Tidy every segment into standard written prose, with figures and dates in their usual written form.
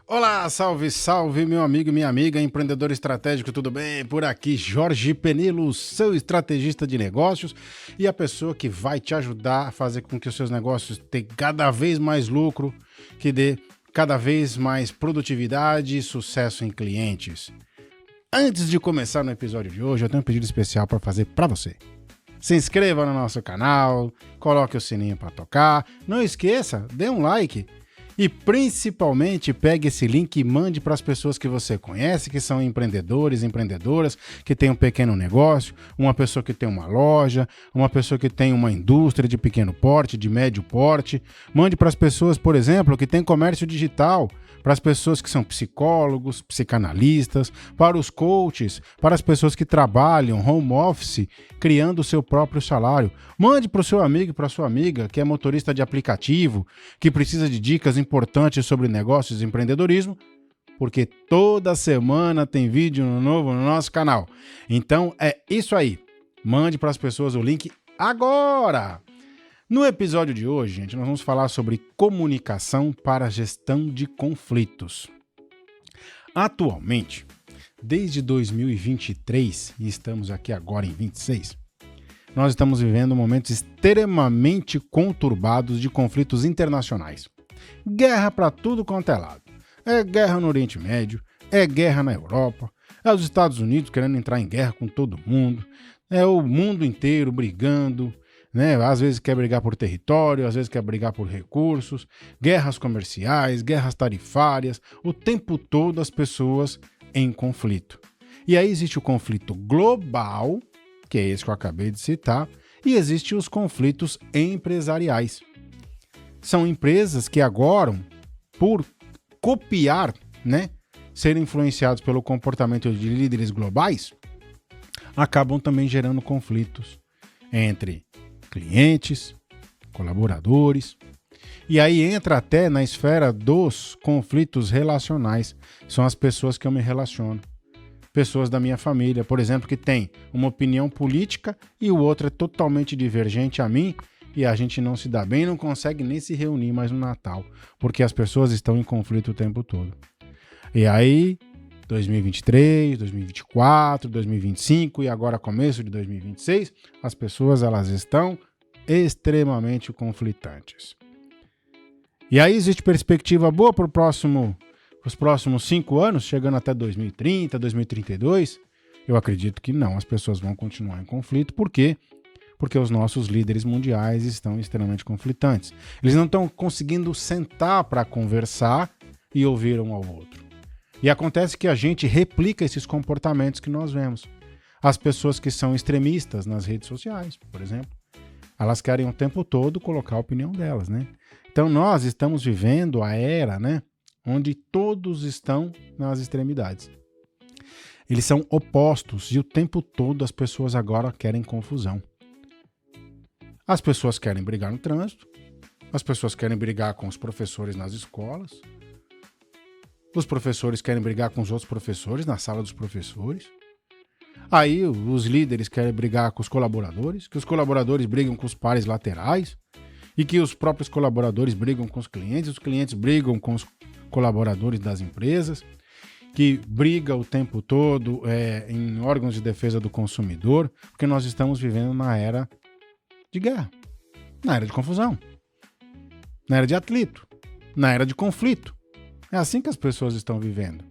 Olá, salve, salve, meu amigo e minha amiga, empreendedor estratégico, tudo bem? Por aqui, Jorge Penilo, seu estrategista de negócios e a pessoa que vai te ajudar a fazer com que os seus negócios tenham cada vez mais lucro, que dê cada vez mais produtividade e sucesso em clientes. Antes de começar no episódio de hoje, eu tenho um pedido especial para fazer para você. Se inscreva no nosso canal, coloque o sininho para tocar, não esqueça, dê um like. E principalmente pegue esse link e mande para as pessoas que você conhece, que são empreendedores, empreendedoras, que têm um pequeno negócio, uma pessoa que tem uma loja, uma pessoa que tem uma indústria de pequeno porte, de médio porte. Mande para as pessoas, por exemplo, que têm comércio digital, para as pessoas que são psicólogos, psicanalistas, para os coaches, para as pessoas que trabalham home office, criando o seu próprio salário. Mande para o seu amigo e para a sua amiga, que é motorista de aplicativo, que precisa de dicas importantes sobre negócios e empreendedorismo, porque toda semana tem vídeo novo no nosso canal. Então é isso aí. Mande para as pessoas o link agora! No episódio de hoje, gente, nós vamos falar sobre comunicação para gestão de conflitos. Atualmente, desde 2023, e estamos aqui agora em 26, nós estamos vivendo momentos extremamente conturbados de conflitos internacionais. Guerra para tudo quanto é lado. É guerra no Oriente Médio, é guerra na Europa, é os Estados Unidos querendo entrar em guerra com todo mundo, é o mundo inteiro brigando, né? Às vezes quer brigar por território, às vezes quer brigar por recursos, guerras comerciais, guerras tarifárias, o tempo todo as pessoas em conflito. E aí existe o conflito global, que é esse que eu acabei de citar, e existem os conflitos empresariais. São empresas que agora, por copiar, né, serem influenciados pelo comportamento de líderes globais, acabam também gerando conflitos entre clientes, colaboradores, e aí entra até na esfera dos conflitos relacionais. São as pessoas que eu me relaciono. Pessoas da minha família, por exemplo, que tem uma opinião política e o outro é totalmente divergente a mim e a gente não se dá bem, não consegue nem se reunir mais no Natal, porque as pessoas estão em conflito o tempo todo. E aí, 2023, 2024, 2025 e agora começo de 2026, as pessoas elas estão extremamente conflitantes. E aí existe perspectiva boa para os próximos 5 anos, chegando até 2030, 2032? Eu acredito que não, as pessoas vão continuar em conflito. Por quê? Porque os nossos líderes mundiais estão extremamente conflitantes. Eles não estão conseguindo sentar para conversar e ouvir um ao outro. E acontece que a gente replica esses comportamentos que nós vemos. As pessoas que são extremistas nas redes sociais, por exemplo, elas querem o tempo todo colocar a opinião delas, né? Então nós estamos vivendo a era, né, onde todos estão nas extremidades. Eles são opostos e o tempo todo as pessoas agora querem confusão. As pessoas querem brigar no trânsito, as pessoas querem brigar com os professores nas escolas, os professores querem brigar com os outros professores na sala dos professores. Aí os líderes querem brigar com os colaboradores, que os colaboradores brigam com os pares laterais e que os próprios colaboradores brigam com os clientes brigam com os colaboradores das empresas, que briga o tempo todo em órgãos de defesa do consumidor, porque nós estamos vivendo na era de guerra, na era de confusão, na era de atrito, na era de conflito. É assim que as pessoas estão vivendo.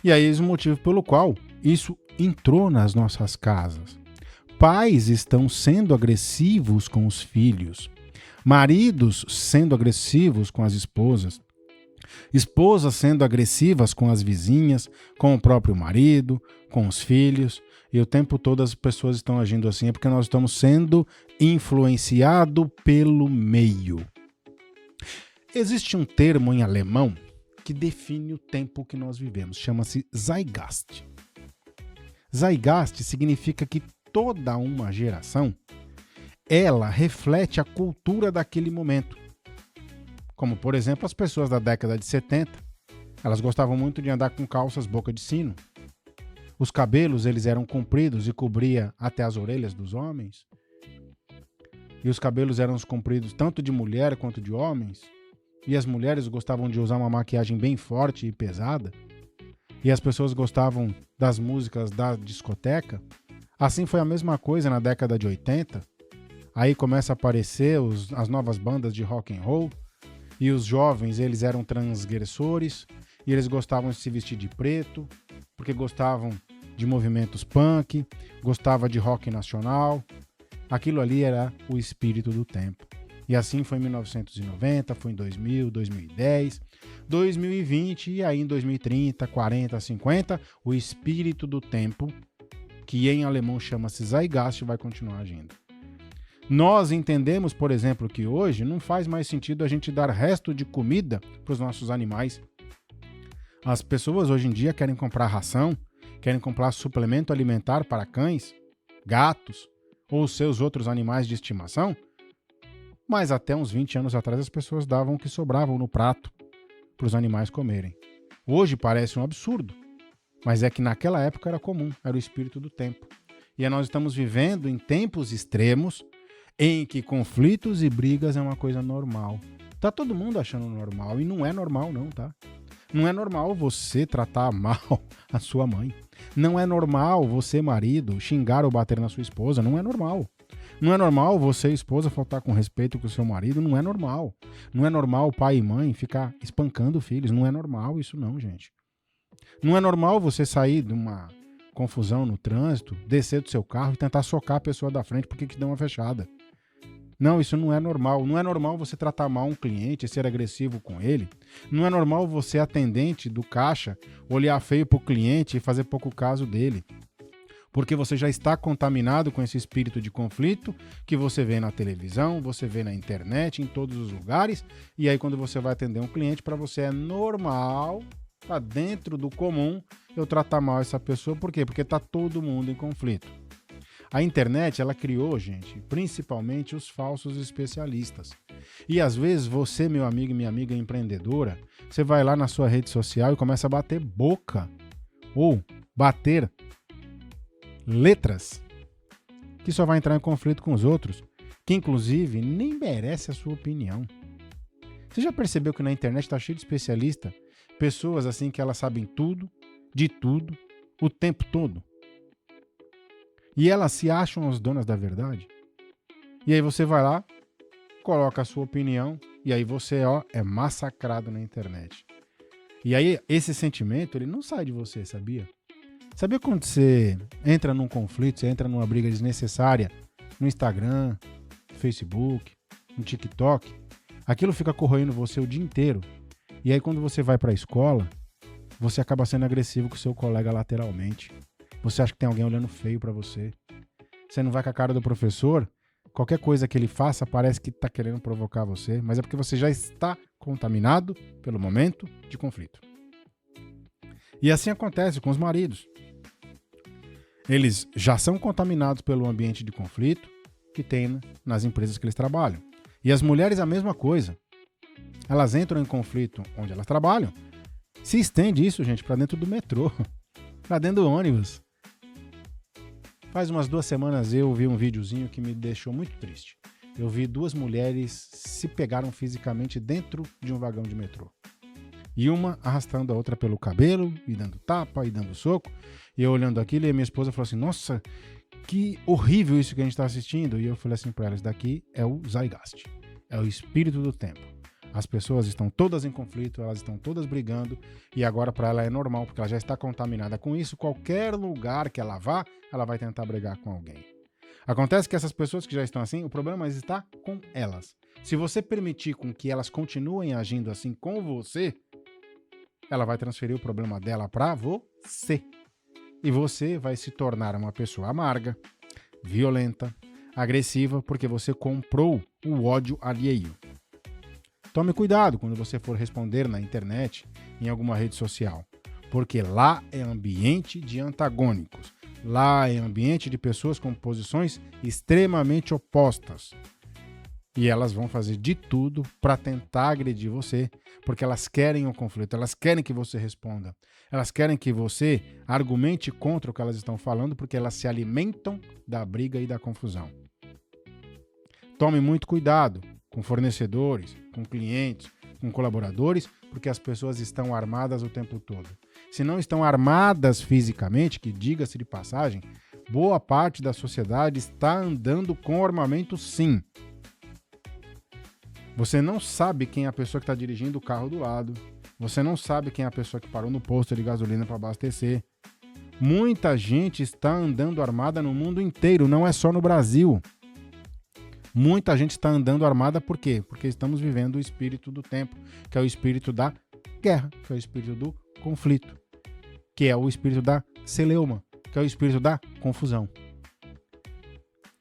E aí é o motivo pelo qual isso entrou nas nossas casas. Pais estão sendo agressivos com os filhos, maridos sendo agressivos com as esposas, esposas sendo agressivas com as vizinhas, com o próprio marido, com os filhos, e o tempo todo as pessoas estão agindo assim, é porque nós estamos sendo influenciados pelo meio. Existe um termo em alemão que define o tempo que nós vivemos, chama-se Zeitgeist. Zeitgeist significa que toda uma geração, ela reflete a cultura daquele momento. Como, por exemplo, as pessoas da década de 70, elas gostavam muito de andar com calças boca de sino. Os cabelos, eles eram compridos e cobria até as orelhas dos homens. E os cabelos eram compridos tanto de mulher quanto de homens. e as mulheres gostavam de usar uma maquiagem bem forte e pesada, e as pessoas gostavam das músicas da discoteca, assim foi a mesma coisa na década de 80. Aí começa a aparecer as novas bandas de rock and roll, e os jovens, eles eram transgressores, e eles gostavam de se vestir de preto, porque gostavam de movimentos punk, gostava de rock nacional. Aquilo ali era o espírito do tempo. E assim foi em 1990, foi em 2000, 2010, 2020 e aí em 2030, 40, 50, o espírito do tempo, que em alemão chama-se Zeitgeist, vai continuar agindo. Nós entendemos, por exemplo, que hoje não faz mais sentido a gente dar resto de comida para os nossos animais. As pessoas hoje em dia querem comprar ração, querem comprar suplemento alimentar para cães, gatos ou seus outros animais de estimação, mas até uns 20 anos atrás as pessoas davam o que sobravam no prato para os animais comerem. Hoje parece um absurdo, mas é que naquela época era comum, era o espírito do tempo. E nós estamos vivendo em tempos extremos em que conflitos e brigas é uma coisa normal. Tá todo mundo achando normal e não é normal não, tá? Não é normal você tratar mal a sua mãe. Não é normal você, marido, xingar ou bater na sua esposa. Não é normal. Não é normal você, esposa, faltar com respeito com o seu marido. Não é normal. Não é normal pai e mãe ficar espancando filhos. Não é normal isso não, gente. Não é normal você sair de uma confusão no trânsito, descer do seu carro e tentar socar a pessoa da frente porque te deu uma fechada. Não, isso não é normal. Não é normal você tratar mal um cliente e ser agressivo com ele. Não é normal você, atendente do caixa, olhar feio pro cliente e fazer pouco caso dele. Porque você já está contaminado com esse espírito de conflito que você vê na televisão, você vê na internet, em todos os lugares. E aí quando você vai atender um cliente, para você é normal, tá dentro do comum, eu tratar mal essa pessoa. Por quê? Porque tá todo mundo em conflito. A internet, ela criou, gente, principalmente os falsos especialistas. E às vezes você, meu amigo e minha amiga empreendedora, você vai lá na sua rede social e começa a bater boca ou bater letras que só vai entrar em conflito com os outros, que inclusive nem merece a sua opinião. Você já percebeu que na internet está cheio de especialista? Pessoas assim que elas sabem tudo, de tudo, o tempo todo. E elas se acham as donas da verdade. E aí você vai lá, coloca a sua opinião, e aí você é massacrado na internet. E aí esse sentimento, ele não sai de você, sabia? Sabia quando você entra num conflito, você entra numa briga desnecessária no Instagram, no Facebook, no TikTok, aquilo fica corroendo você o dia inteiro. E aí quando você vai para a escola, você acaba sendo agressivo com o seu colega lateralmente. Você acha que tem alguém olhando feio pra você. Você não vai com a cara do professor, qualquer coisa que ele faça parece que tá querendo provocar você, mas é porque você já está contaminado pelo momento de conflito. E assim acontece com os maridos. Eles já são contaminados pelo ambiente de conflito que tem nas empresas que eles trabalham. E as mulheres a mesma coisa. Elas entram em conflito onde elas trabalham. Se estende isso, gente, pra dentro do metrô, pra dentro do ônibus. Faz umas 2 semanas eu vi um videozinho que me deixou muito triste. Eu vi 2 mulheres se pegaram fisicamente dentro de um vagão de metrô. E uma arrastando a outra pelo cabelo, e dando tapa, e dando soco. E eu olhando aquilo, e a minha esposa falou assim, nossa, que horrível isso que a gente está assistindo. E eu falei assim para ela, isso daqui é o Zeitgeist, é o espírito do tempo. As pessoas estão todas em conflito, elas estão todas brigando, e agora para ela é normal, porque ela já está contaminada com isso. Qualquer lugar que ela vá, ela vai tentar brigar com alguém. Acontece que essas pessoas que já estão assim, o problema está com elas. Se você permitir com que elas continuem agindo assim com você, ela vai transferir o problema dela para você. E você vai se tornar uma pessoa amarga, violenta, agressiva, porque você comprou o ódio alheio. Tome cuidado quando você for responder na internet, em alguma rede social, porque lá é ambiente de antagônicos. Lá é ambiente de pessoas com posições extremamente opostas. E elas vão fazer de tudo para tentar agredir você, porque elas querem o conflito, elas querem que você responda. Elas querem que você argumente contra o que elas estão falando, porque elas se alimentam da briga e da confusão. Tome muito cuidado. com fornecedores, com clientes, com colaboradores, porque as pessoas estão armadas o tempo todo. Se não estão armadas fisicamente, que diga-se de passagem, boa parte da sociedade está andando com armamento sim. Você não sabe quem é a pessoa que está dirigindo o carro do lado. Você não sabe quem é a pessoa que parou no posto de gasolina para abastecer. Muita gente está andando armada no mundo inteiro, não é só no Brasil. Muita gente está andando armada por quê? Porque estamos vivendo o espírito do tempo, que é o espírito da guerra, que é o espírito do conflito, que é o espírito da celeuma, que é o espírito da confusão.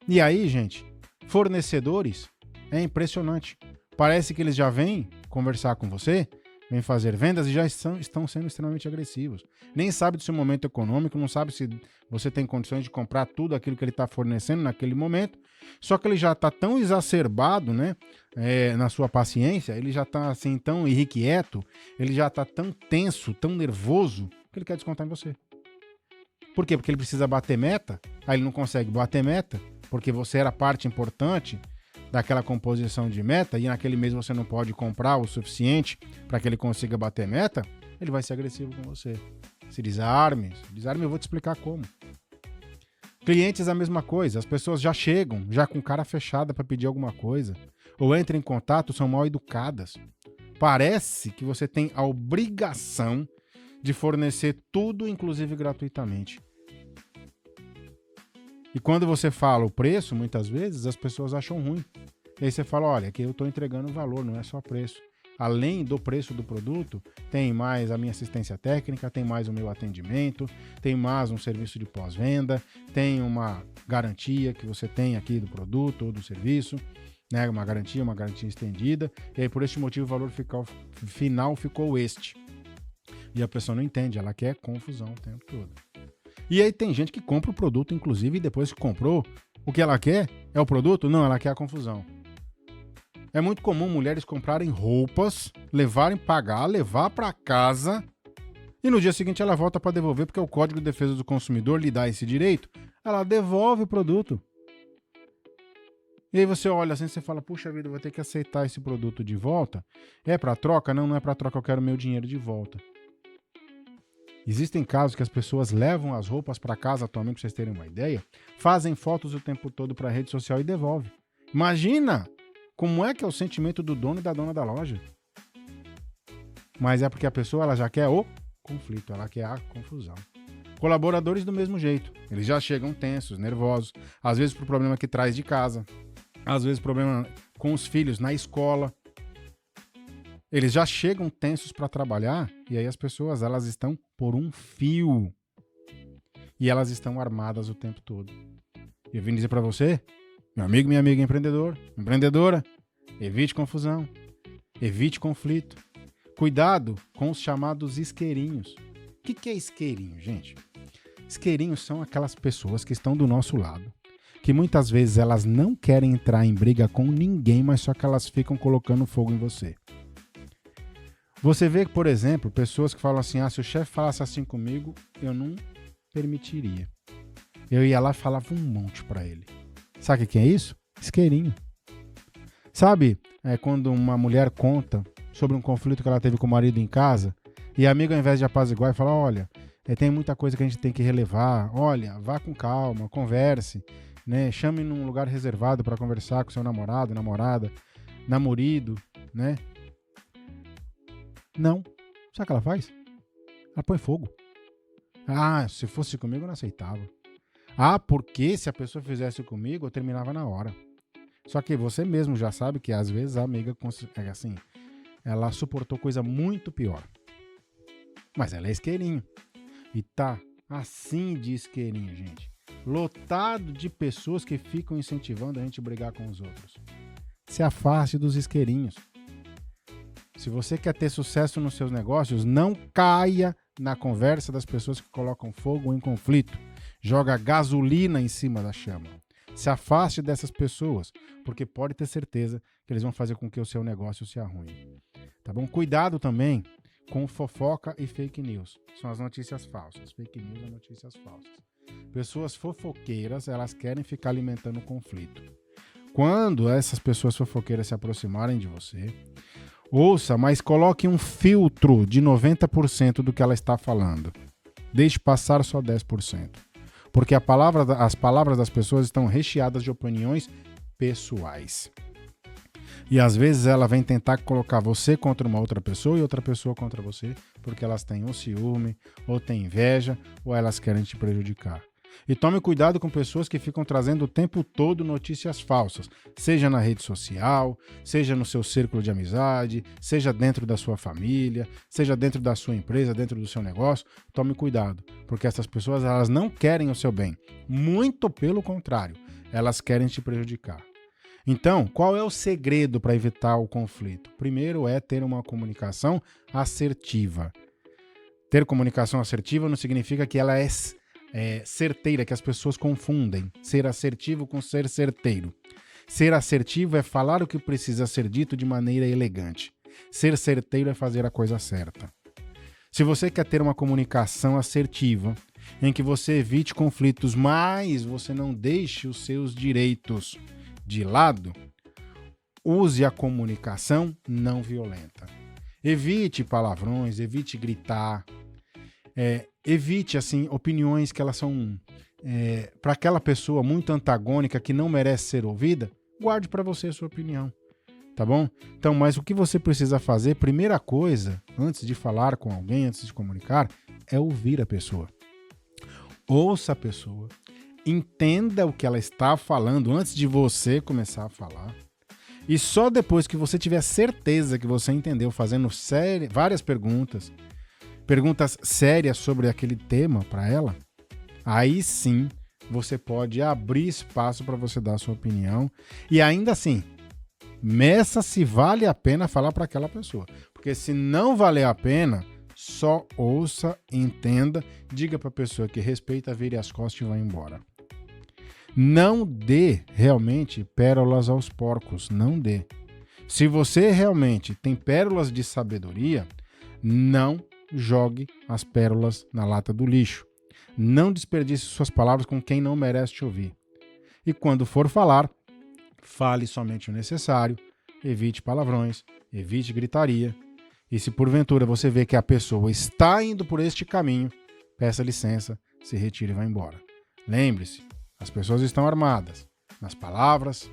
E aí, gente, fornecedores, é impressionante. Parece que eles já vêm conversar com você, vêm fazer vendas e já estão sendo extremamente agressivos. Nem sabe do seu momento econômico, não sabe se você tem condições de comprar tudo aquilo que ele está fornecendo naquele momento. Só que ele já está tão exacerbado, né, na sua paciência, ele já está assim tão irrequieto, ele já está tão tenso, tão nervoso, que ele quer descontar em você. Por quê? Porque ele precisa bater meta, aí ele não consegue bater meta, porque você era parte importante daquela composição de meta e naquele mês você não pode comprar o suficiente para que ele consiga bater meta, ele vai ser agressivo com você. Se desarme, eu vou te explicar como. Clientes a mesma coisa, as pessoas já chegam, já com cara fechada para pedir alguma coisa, ou entram em contato, são mal educadas. Parece que você tem a obrigação de fornecer tudo, inclusive gratuitamente. E quando você fala o preço, muitas vezes as pessoas acham ruim. E aí você fala, olha, aqui eu estou entregando valor, não é só preço. Além do preço do produto, tem mais a minha assistência técnica, tem mais o meu atendimento, tem mais um serviço de pós-venda, tem uma garantia que você tem aqui do produto ou do serviço, né? Uma garantia estendida. E aí por este motivo o valor final ficou este. E a pessoa não entende, ela quer confusão o tempo todo. E aí tem gente que compra o produto, inclusive, e depois que comprou, o que ela quer é o produto? Não, ela quer a confusão. É muito comum mulheres comprarem roupas, pagar, levar para casa, e no dia seguinte ela volta para devolver, porque o Código de Defesa do Consumidor lhe dá esse direito, ela devolve o produto. E aí você olha assim, você fala, puxa vida, eu vou ter que aceitar esse produto de volta. É para troca? Não, não é para troca, eu quero meu dinheiro de volta. Existem casos que as pessoas levam as roupas para casa atualmente, para vocês terem uma ideia, fazem fotos o tempo todo para a rede social e devolvem. Imagina como é que é o sentimento do dono e da dona da loja. Mas é porque a pessoa ela já quer o conflito, ela quer a confusão. Colaboradores do mesmo jeito, eles já chegam tensos, nervosos, às vezes por problema que traz de casa, às vezes problema com os filhos na escola. Eles já chegam tensos para trabalhar e aí as pessoas elas estão por um fio e elas estão armadas o tempo todo. E eu vim dizer para você, meu amigo, minha amiga empreendedor, empreendedora, evite confusão, evite conflito. Cuidado com os chamados isqueirinhos. O que é isqueirinho, gente? Isqueirinhos são aquelas pessoas que estão do nosso lado, que muitas vezes elas não querem entrar em briga com ninguém, mas só que elas ficam colocando fogo em você. Você vê, por exemplo, pessoas que falam assim, se o chefe falasse assim comigo, eu não permitiria. Eu ia lá e falava um monte pra ele. Sabe o que é isso? Isqueirinho. Sabe quando uma mulher conta sobre um conflito que ela teve com o marido em casa, e a amiga, ao invés de apaziguar, fala, olha, tem muita coisa que a gente tem que relevar, olha, vá com calma, converse, né? Chame num lugar reservado para conversar com seu namorado, namorada, namorido, né? Não. Sabe o que ela faz? Ela põe fogo. Se fosse comigo eu não aceitava. Porque se a pessoa fizesse comigo eu terminava na hora. Só que você mesmo já sabe que às vezes a amiga assim, ela suportou coisa muito pior. Mas ela é isqueirinho. E tá assim de isqueirinho, gente. Lotado de pessoas que ficam incentivando a gente a brigar com os outros. Se afaste dos isqueirinhos. Se você quer ter sucesso nos seus negócios, não caia na conversa das pessoas que colocam fogo em conflito. Joga gasolina em cima da chama. Se afaste dessas pessoas, porque pode ter certeza que eles vão fazer com que o seu negócio se arruine. Tá bom? Cuidado também com fofoca e fake news. São as notícias falsas. Fake news são notícias falsas. Pessoas fofoqueiras, elas querem ficar alimentando o conflito. quando essas pessoas fofoqueiras se aproximarem de você, ouça, mas coloque um filtro de 90% do que ela está falando. Deixe passar só 10%. Porque as palavras das pessoas estão recheadas de opiniões pessoais. E às vezes ela vem tentar colocar você contra uma outra pessoa e outra pessoa contra você, porque elas têm um ciúme, ou têm inveja, ou elas querem te prejudicar. E tome cuidado com pessoas que ficam trazendo o tempo todo notícias falsas, seja na rede social, seja no seu círculo de amizade, seja dentro da sua família, seja dentro da sua empresa, dentro do seu negócio. Tome cuidado, porque essas pessoas elas não querem o seu bem, muito pelo contrário, elas querem te prejudicar. Então, qual é o segredo para evitar o conflito? Primeiro é ter uma comunicação assertiva. Ter comunicação assertiva não significa que ela é certeira, que as pessoas confundem ser assertivo com ser certeiro. Ser assertivo é falar o que precisa ser dito de maneira elegante. Ser certeiro é fazer a coisa certa. Se você quer ter uma comunicação assertiva, em que você evite conflitos, mas você não deixe os seus direitos de lado, use a comunicação não violenta. Evite palavrões, evite gritar, evite assim opiniões que elas são para aquela pessoa muito antagônica que não merece ser ouvida. Guarde para você a sua opinião, tá bom? Então, mas o que você precisa fazer, primeira coisa, antes de falar com alguém, antes de comunicar, é ouvir a pessoa. Ouça a pessoa, entenda o que ela está falando antes de você começar a falar. E só depois que você tiver certeza que você entendeu, fazendo várias perguntas sérias sobre aquele tema para ela, aí sim você pode abrir espaço para você dar a sua opinião. E ainda assim, meça se vale a pena falar para aquela pessoa. Porque se não valer a pena, só ouça, entenda, diga para a pessoa que respeita, vire as costas e vá embora. Não dê realmente pérolas aos porcos, não dê. Se você realmente tem pérolas de sabedoria, não jogue as pérolas na lata do lixo. Não desperdice suas palavras com quem não merece te ouvir. E quando for falar, fale somente o necessário, evite palavrões, evite gritaria. E se porventura você vê que a pessoa está indo por este caminho, peça licença, se retire e vá embora. Lembre-se, as pessoas estão armadas nas palavras,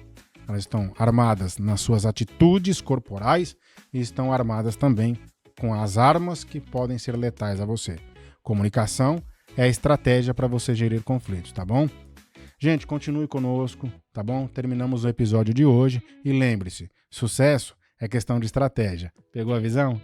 elas estão armadas nas suas atitudes corporais e estão armadas também com as armas que podem ser letais a você. Comunicação é a estratégia para você gerir conflitos, tá bom? Gente, continue conosco, tá bom? Terminamos o episódio de hoje e lembre-se, sucesso é questão de estratégia. Pegou a visão?